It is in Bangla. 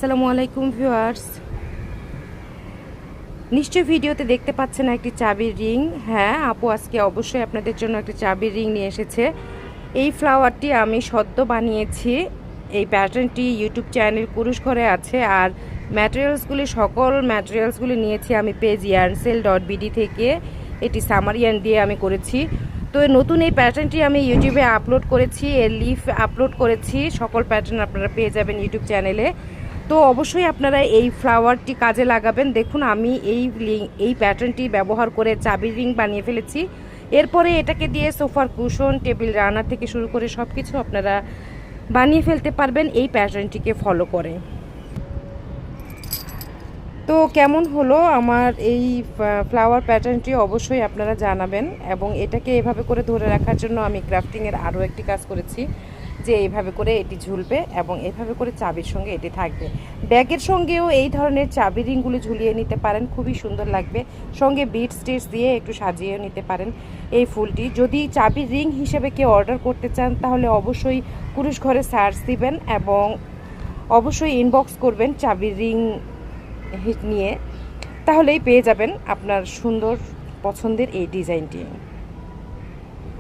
আসসালামু আলাইকুম ভিউয়ার্স, নিশ্চয়ই ভিডিওতে দেখতে পাচ্ছেন একটি চাবির রিং। হ্যাঁ আপু আজকে অবশ্যই আপনাদের জন্য একটি চাবির রিং নিয়ে এসেছে। এই ফ্লাওয়ারটি আমি সদ্য বানিয়েছি। এই প্যাটার্নটি ইউটিউব চ্যানেল কুরুশ ঘরে আছে। আর সকল ম্যাটেরিয়ালসগুলি নিয়েছি আমি পেজ yarnSale.bd থেকে। এটি সামারিয়ান দিয়ে আমি করেছি। তো নতুন এই প্যাটার্নটি আমি ইউটিউবে আপলোড করেছি, এর লিফ আপলোড করেছি। সকল প্যাটার্ন আপনারা পেয়ে যাবেন ইউটিউব চ্যানেলে। তো অবশ্যই আপনারা এই ফ্লাওয়ারটি কাজে লাগাবেন। দেখুন আমি এই প্যাটার্নটি ব্যবহার করে চাবির রিং বানিয়ে ফেলেছি। এরপরে এটাকে দিয়ে সোফার কুশন, টেবিল রানার থেকে শুরু করে সব কিছু আপনারা বানিয়ে ফেলতে পারবেন এই প্যাটার্নটিকে ফলো করে। তো কেমন হলো আমার এই ফ্লাওয়ার প্যাটার্নটি অবশ্যই আপনারা জানাবেন। এবং এটাকে এভাবে করে ধরে রাখার জন্য আমি ক্রাফটিংয়ের আরও একটি কাজ করেছি, যে এইভাবে করে এটি ঝুলবে এবং এইভাবে করে চাবির সঙ্গে এটি থাকবে। ব্যাগের সঙ্গেও এই ধরনের চাবি রিংগুলি ঝুলিয়ে নিতে পারেন, খুবই সুন্দর লাগবে। সঙ্গে বিটস টিটস দিয়ে একটু সাজিয়ে নিতে পারেন এই ফুলটি। যদি চাবির রিং হিসেবে কেউ অর্ডার করতে চান তাহলে অবশ্যই কুরুশ ঘরে সার্চ দিবেন এবং অবশ্যই ইনবক্স করবেন চাবির রিং নিয়ে, তাহলেই পেয়ে যাবেন আপনার সুন্দর পছন্দের এই ডিজাইনটি।